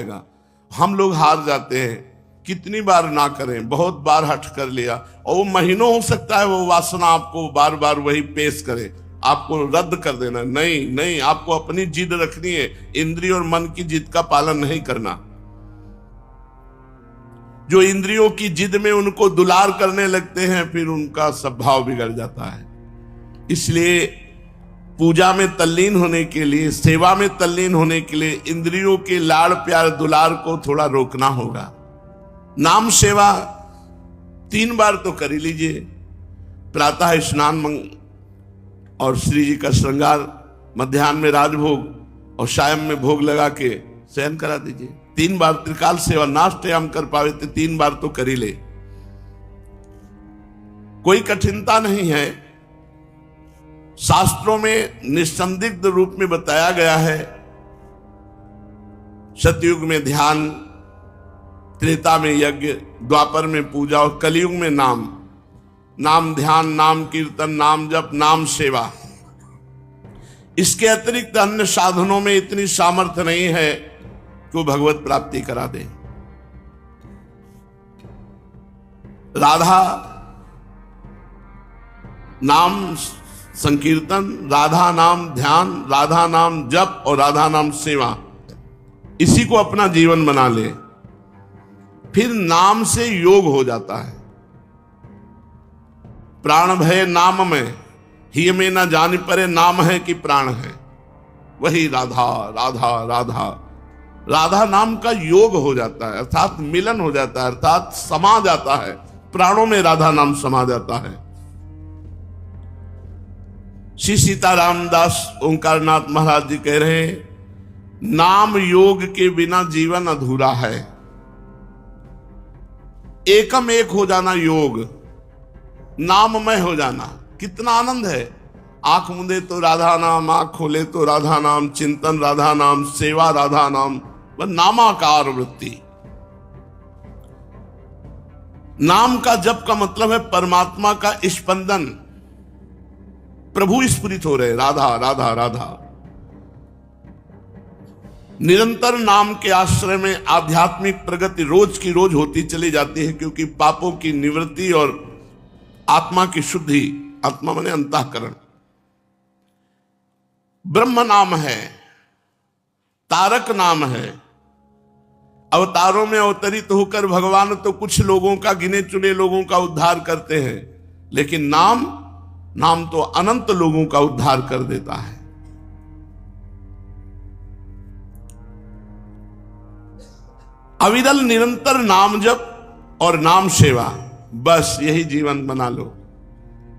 जाएगा। हम लोग हार जाते हैं, कितनी बार ना करें, बहुत बार हट कर लिया और वो महीनों हो सकता है वो वासना आपको बार बार वही पेश करे, आपको रद्द कर देना। नहीं नहीं, आपको अपनी जिद रखनी है, इंद्रिय और मन की जिद का पालन नहीं करना। जो इंद्रियों की जिद में उनको दुलार करने लगते हैं फिर उनका स्वभाव बिगड़ जाता है। इसलिए पूजा में तल्लीन होने के लिए, सेवा में तल्लीन होने के लिए इंद्रियों के लाड़ प्यार दुलार को थोड़ा रोकना होगा। नाम सेवा 3 बार तो कर ही लीजिए, प्रातः स्नान और श्री जी का श्रृंगार, मध्याह्न में राजभोग और सायं में भोग लगा के शयन करा दीजिए। 3 बार त्रिकाल सेवा, नाष्टयाम कर पावे तो 3 बार तो कर ही ले, कोई कठिनता नहीं है। शास्त्रों में निसंदिग्ध रूप में बताया गया है, सतयुग में ध्यान, त्रेता में यज्ञ, द्वापर में पूजा और कलयुग में नाम। नाम ध्यान, नाम कीर्तन, नाम जप, नाम सेवा। इसके अतिरिक्त अन्य साधनों में इतनी सामर्थ्य नहीं है कि वो भगवत प्राप्ति करा दे। राधा नाम संकीर्तन, राधा नाम ध्यान, राधा नाम जप और राधा नाम सेवा, इसी को अपना जीवन बना ले, फिर नाम से योग हो जाता है। प्राण भय नाम में, ही में न जान परे, नाम है कि प्राण है। वही राधा राधा राधा, राधा नाम का योग हो जाता है, अर्थात मिलन हो जाता है, अर्थात समा जाता है, प्राणों में राधा नाम समा जाता है। श्री सीताराम दास ओंकारनाथ महाराज जी कह रहे हैं, नाम योग के बिना जीवन अधूरा है। एकम एक हो जाना योग, नाममय हो जाना, कितना आनंद है। आंख मूंदे तो राधा नाम, आंख खोले तो राधा नाम, चिंतन राधा नाम, सेवा राधा नाम, वह नामाकार वृत्ति। नाम का जप का मतलब है परमात्मा का स्पंदन, प्रभु स्फुरित हो रहे, राधा राधा राधा। निरंतर नाम के आश्रय में आध्यात्मिक प्रगति रोज की रोज होती चली जाती है, क्योंकि पापों की निवृत्ति और आत्मा की शुद्धि, आत्मा माने अंतःकरण। ब्रह्म नाम है, तारक नाम है। अवतारों में अवतरित होकर भगवान तो कुछ लोगों का, गिने चुने लोगों का उद्धार करते हैं, लेकिन नाम तो अनंत लोगों का उद्धार कर देता है। अविरल निरंतर नाम जप और नाम सेवा, बस यही जीवन बना लो।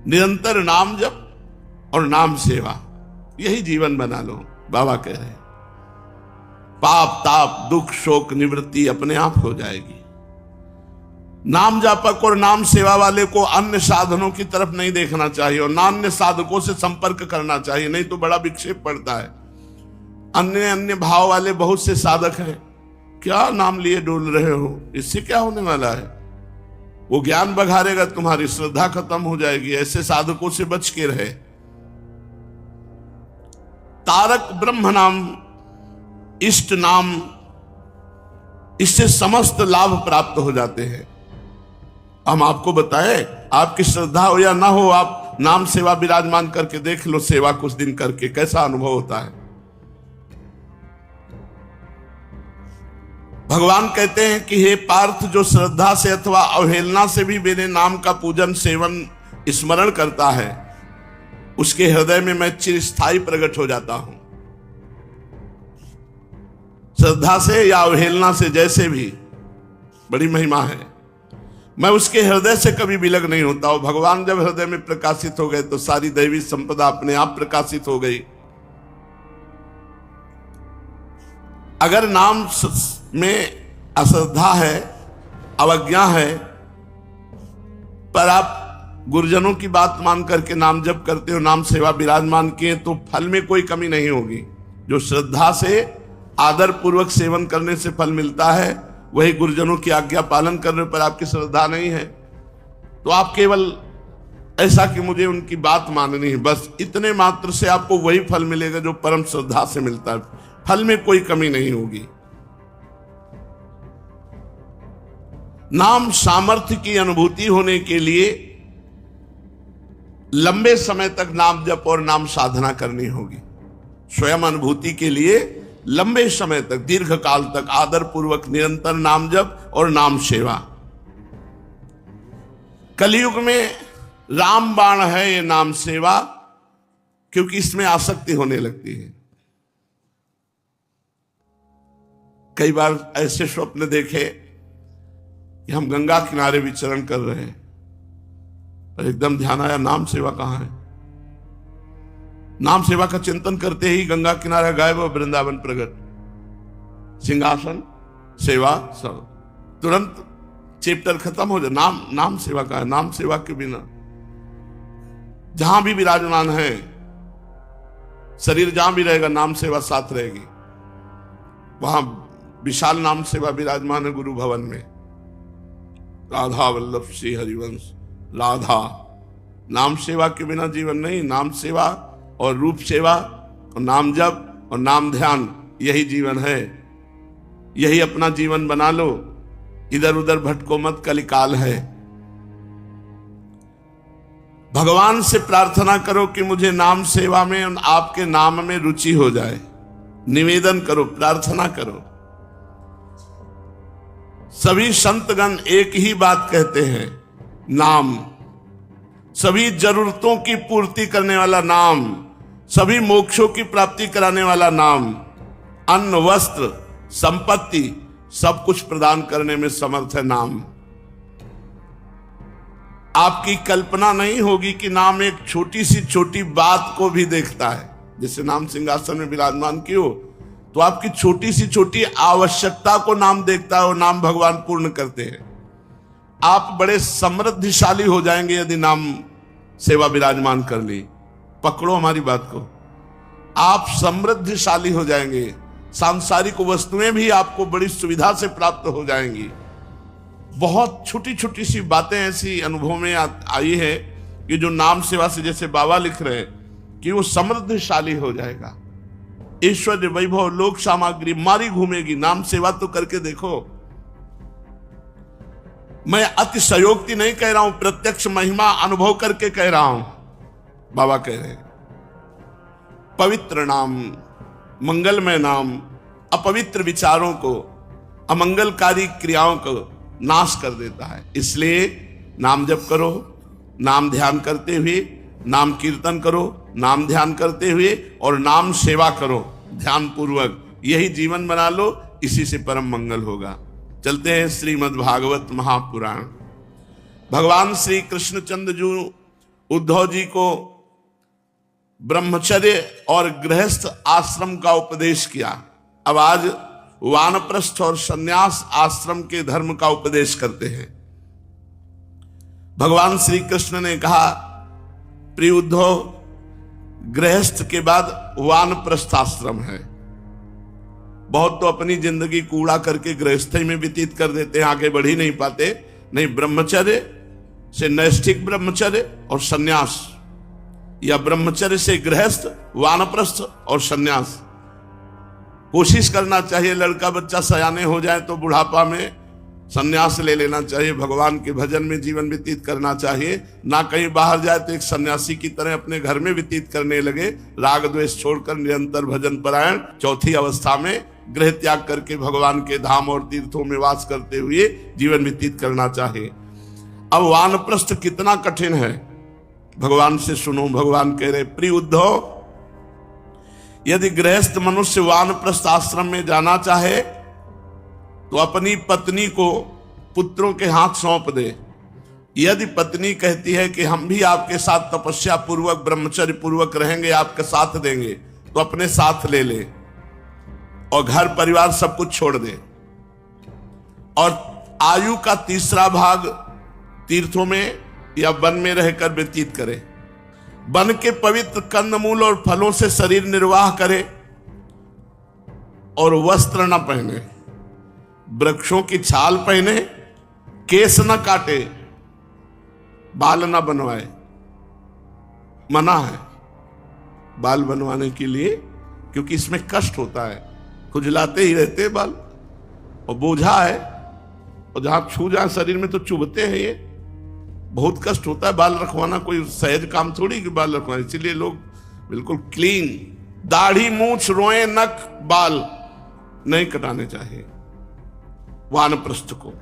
निरंतर नाम जप और नाम सेवा, यही जीवन बना लो। बाबा कह रहे हैं, पाप ताप दुख शोक निवृत्ति अपने आप हो जाएगी। नाम जापक और नाम सेवा वाले को अन्य साधनों की तरफ नहीं देखना चाहिए और अन्य साधकों से संपर्क करना चाहिए, नहीं तो बड़ा विक्षेप पड़ता है। अन्य भाव वाले बहुत से साधक हैं, क्या नाम लिए डोल रहे हो, इससे क्या होने वाला है, वो ज्ञान बघारेगा, तुम्हारी श्रद्धा खत्म हो जाएगी। ऐसे साधकों से बच के रहे। तारक ब्रह्म नाम, इष्ट नाम, इससे समस्त लाभ प्राप्त हो जाते हैं। हम आपको बताएं, आपकी श्रद्धा हो या ना हो, आप नाम सेवा विराजमान करके देख लो, सेवा कुछ दिन करके कैसा अनुभव होता है। भगवान कहते हैं कि हे पार्थ, जो श्रद्धा से अथवा अवहेलना से भी मेरे नाम का पूजन सेवन स्मरण करता है, उसके हृदय में मैं चिरस्थायी प्रकट हो जाता हूं। श्रद्धा से या अवहेलना से, जैसे भी, बड़ी महिमा है। मैं उसके हृदय से कभी विलग नहीं होता हूं। भगवान जब हृदय में प्रकाशित हो गए तो सारी दैवी संपदा अपने आप प्रकाशित हो गई। अगर नाम में अश्रद्धा है, अवज्ञा है, पर आप गुरुजनों की बात मान करके नाम जप करते हो, नाम सेवा विराजमान किए, तो फल में कोई कमी नहीं होगी। जो श्रद्धा से आदर पूर्वक सेवन करने से फल मिलता है, वही गुरुजनों की आज्ञा पालन करने पर आपकी श्रद्धा नहीं है तो आप केवल ऐसा कि मुझे उनकी बात माननी है, बस इतने मात्र से आपको वही फल मिलेगा जो परम श्रद्धा से मिलता है। फल में कोई कमी नहीं होगी। नाम सामर्थ्य की अनुभूति होने के लिए लंबे समय तक नाम जप और नाम साधना करनी होगी। स्वयं अनुभूति के लिए लंबे समय तक, दीर्घ काल तक आदर पूर्वक निरंतर नाम जप और नाम सेवा। कलयुग में रामबाण है ये नाम सेवा, क्योंकि इसमें आसक्ति होने लगती है। कई बार ऐसे स्वप्न देखे कि हम गंगा किनारे विचरण कर रहे हैं, पर एकदम ध्यान आया नाम सेवा कहां है। नाम सेवा का चिंतन करते ही गंगा किनारा गायब और वृंदावन प्रकट, सिंहासन सेवा सब, तुरंत चैप्टर खत्म हो जाए। नाम सेवा का है। नाम सेवा के बिना जहां भी विराजमान है, शरीर जहां भी रहेगा नाम सेवा साथ रहेगी। वहां विशाल नाम सेवा विराजमान है गुरु भवन में। राधा वल्लभ श्री हरिवंश राधा। नाम सेवा के बिना जीवन नहीं। नाम सेवा और रूप सेवा और नाम जप और नाम ध्यान, यही जीवन है। यही अपना जीवन बना लो, इधर उधर भटको मत, कलिकाल है। भगवान से प्रार्थना करो कि मुझे नाम सेवा में और आपके नाम में रुचि हो जाए। निवेदन करो, प्रार्थना करो। सभी संतगण एक ही बात कहते हैं, नाम। सभी जरूरतों की पूर्ति करने वाला नाम, सभी मोक्षों की प्राप्ति कराने वाला नाम, अन्न वस्त्र संपत्ति सब कुछ प्रदान करने में समर्थ है नाम। आपकी कल्पना नहीं होगी कि नाम एक छोटी सी छोटी बात को भी देखता है। जैसे नाम सिंहासन में विराजमान क्यों, तो आपकी छोटी सी छोटी आवश्यकता को नाम देखता है और नाम भगवान पूर्ण करते हैं। आप बड़े समृद्धिशाली हो जाएंगे यदि नाम सेवा विराजमान कर ली। पकड़ो हमारी बात को, आप समृद्धिशाली हो जाएंगे। सांसारिक वस्तुएं भी आपको बड़ी सुविधा से प्राप्त हो जाएंगी। बहुत छोटी छोटी सी बातें ऐसी अनुभव में आई है कि जो नाम सेवा से, जैसे बाबा लिख रहे हैं कि वो समृद्धिशाली हो जाएगा। ऐश्वर्य वैभव लोक सामग्री मारी घूमेगी। नाम सेवा तो करके देखो। मैं अतिशयोक्ति नहीं कह रहा हूं, प्रत्यक्ष महिमा अनुभव करके कह रहा हूं। बाबा कह रहे हैं पवित्र नाम, मंगलमय नाम अपवित्र विचारों को, अमंगलकारी क्रियाओं को नाश कर देता है। इसलिए नाम जप करो, नाम ध्यान करते हुए, नाम कीर्तन करो, नाम ध्यान करते हुए, और नाम सेवा करो ध्यान पूर्वक। यही जीवन बना लो, इसी से परम मंगल होगा। चलते हैं श्रीमद् भागवत महापुराण। भगवान श्री कृष्णचंद्र जी उद्धव जी को ब्रह्मचर्य और गृहस्थ आश्रम का उपदेश किया। अब आज वानप्रस्थ और संन्यास आश्रम के धर्म का उपदेश करते हैं। भगवान श्री कृष्ण ने कहा, प्रिय उद्धव, गृहस्थ के बाद वानप्रस्थ आश्रम है। बहुत तो अपनी जिंदगी कूड़ा करके गृहस्थी में व्यतीत कर देते हैं, आगे बढ़ ही नहीं पाते। नहीं, ब्रह्मचर्य से नैष्ठिक ब्रह्मचर्य और सन्यास, या ब्रह्मचर्य से गृहस्थ, वानप्रस्थ और सन्यास। कोशिश करना चाहिए लड़का बच्चा सयाने हो जाए तो बुढ़ापा में सन्यास ले लेना चाहिए, भगवान के भजन में जीवन व्यतीत करना चाहिए। ना कहीं बाहर जाए तो एक सन्यासी की तरह अपने घर में व्यतीत करने लगे, राग द्वेष छोड़कर निरंतर भजन परायण। चौथी अवस्था में गृह त्याग करके भगवान के धाम और तीर्थों में वास करते हुए जीवन व्यतीत करना चाहिए। अब वानप्रस्थ कितना कठिन है, भगवान से सुनो। भगवान कह रहे, प्रिय उद्धव, यदि गृहस्थ मनुष्य वानप्रस्थ आश्रम में जाना चाहे तो अपनी पत्नी को पुत्रों के हाथ सौंप दे। यदि पत्नी कहती है कि हम भी आपके साथ तपस्या पूर्वक ब्रह्मचर्य पूर्वक रहेंगे, आपके साथ देंगे, तो अपने साथ ले ले और घर परिवार सब कुछ छोड़ दे। और आयु का तीसरा भाग तीर्थों में या वन में रहकर व्यतीत करे। वन के पवित्र कंदमूल और फलों से शरीर निर्वाह करे और वस्त्र न पहने, वृक्षों की छाल पहने, केस न काटे, बाल न बनवाए। मना है बाल बनवाने के लिए, क्योंकि इसमें कष्ट होता है, खुजलाते ही रहते बाल और बोझा है। और जहां छू जाए शरीर में तो चुभते हैं ये, बहुत कष्ट होता है। बाल रखवाना कोई सहज काम थोड़ी कि बाल रखवाना, इसीलिए लोग बिल्कुल क्लीन, दाढ़ी मूछ रोए नख बाल नहीं कटाने चाहिए। वानप्रस्थ को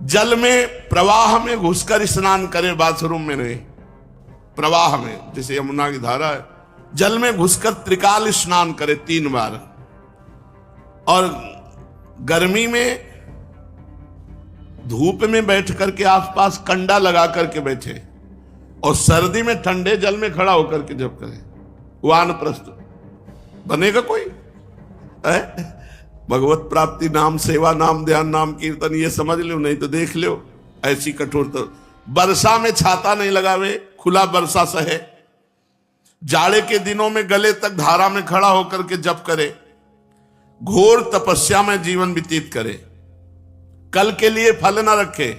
जल में प्रवाह में घुसकर स्नान करे, बाथरूम में नहीं, प्रवाह में, जैसे यमुना की धारा है, जल में घुसकर त्रिकाल स्नान करे 3 बार। और गर्मी में धूप में बैठ करके आसपास कंडा लगा करके बैठे, और सर्दी में ठंडे जल में खड़ा होकर के जब करे। वानप्रस्थ बनेगा कोई है? भगवत प्राप्ति, नाम सेवा, नाम ध्यान, नाम कीर्तन, ये समझ लो, नहीं तो देख लो ऐसी कठोरता। वर्षा में छाता नहीं लगावे, खुला वर्षा सहे, जाड़े के दिनों में गले तक धारा में खड़ा होकर के जप करे, घोर तपस्या में जीवन व्यतीत करे, कल के लिए फल ना रखे,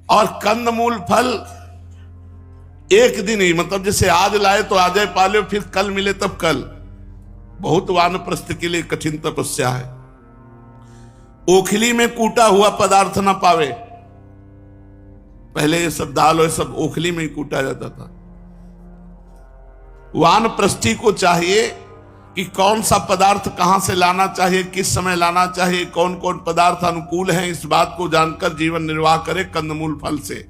और कंदमूल फल एक दिन ही, मतलब जैसे आज लाए तो आज ही पाले, फिर कल मिले तब कल। बहुत वानप्रस्थ के लिए कठिन तपस्या है। ओखली में कूटा हुआ पदार्थ ना पावे, पहले ये सब दाल और सब ओखली में ही कूटा जाता था। वानप्रस्थी को चाहिए कि कौन सा पदार्थ कहां से लाना चाहिए, किस समय लाना चाहिए, कौन कौन पदार्थ अनुकूल हैं, इस बात को जानकर जीवन निर्वाह करे कंदमूल फल से।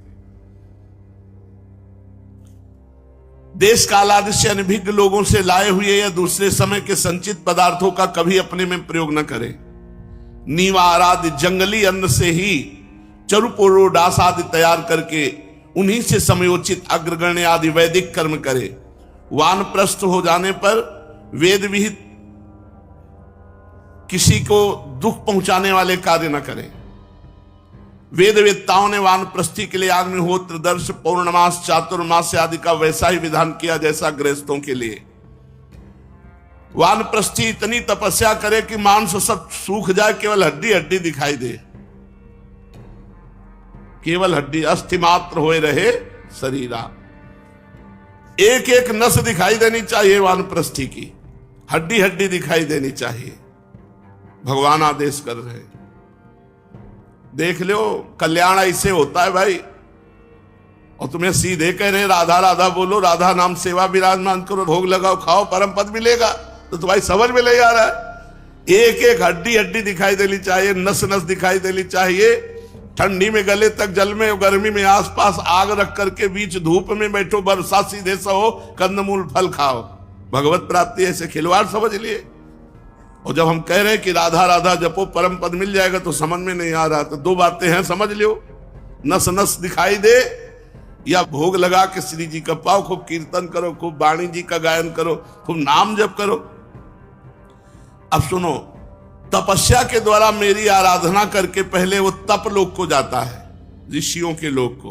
देश काल आदि से अनभिज्ञ लोगों से लाए हुए या दूसरे समय के संचित पदार्थों का कभी अपने में प्रयोग न करे। नीवार आदि जंगली अन्न से ही चरुपोरोडास आदि तैयार करके उन्हीं से समयोचित अग्रगण्य आदि वैदिक कर्म करे। वानप्रस्थ हो जाने पर वेद विहित किसी को दुख पहुंचाने वाले कार्य न करें। वेद वेत्ताओं ने वानप्रस्थी के लिए अग्निहोत्र, दर्श, पौर्णमास, चातुर्मास आदि का वैसा ही विधान किया जैसा गृहस्थों के लिए। वानप्रस्थी इतनी तपस्या करे कि मांस सब सूख जाए, केवल हड्डी हड्डी दिखाई दे, केवल हड्डी, अस्थि मात्र होए रहे शरीरा। एक एक नस दिखाई देनी चाहिए वानप्रस्थी की, हड्डी हड्डी दिखाई देनी चाहिए। भगवान आदेश कर रहे हैं, देख लो कल्याण ऐसे होता है भाई। और तुम्हें सीधे कह रहे राधा राधा बोलो, राधा नाम सेवा विराजमान करो, भोग लगाओ, खाओ, परम पद मिलेगा, तो तुम्हारी समझ में ले आ रहा है। एक एक हड्डी हड्डी दिखाई देनी चाहिए, नस नस दिखाई देनी चाहिए। ठंडी में गले तक जल में, गर्मी में आसपास आग रख करके बीच धूप में बैठो, वर्षा सीधे सहो, कंदमूल फल खाओ। भगवत प्राप्ति ऐसे खिलवाड़ समझ लिए। और जब हम कह रहे हैं कि राधा राधा जपो परम पद मिल जाएगा, तो समझ में नहीं आ रहा। तो 2 बातें हैं, समझ लियो, नस नस दिखाई दे, या भोग लगा के श्री जी का पाओ, खूब कीर्तन करो, खूब वाणी जी का गायन करो, खूब नाम जप करो। अब सुनो, तपस्या के द्वारा मेरी आराधना करके पहले वो तप लोक को जाता है, ऋषियों के लोक को,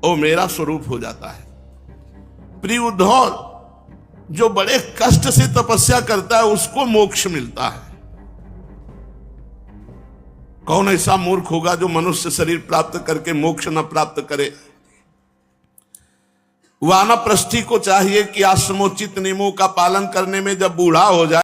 वो मेरा स्वरूप हो जाता है। प्रिय उद्धव, जो बड़े कष्ट से तपस्या करता है उसको मोक्ष मिलता है। कौन ऐसा मूर्ख होगा जो मनुष्य शरीर प्राप्त करके मोक्ष न प्राप्त करे। वानप्रस्थी को चाहिए कि आश्रमोचित नियमों का पालन करने में जब बूढ़ा हो जाए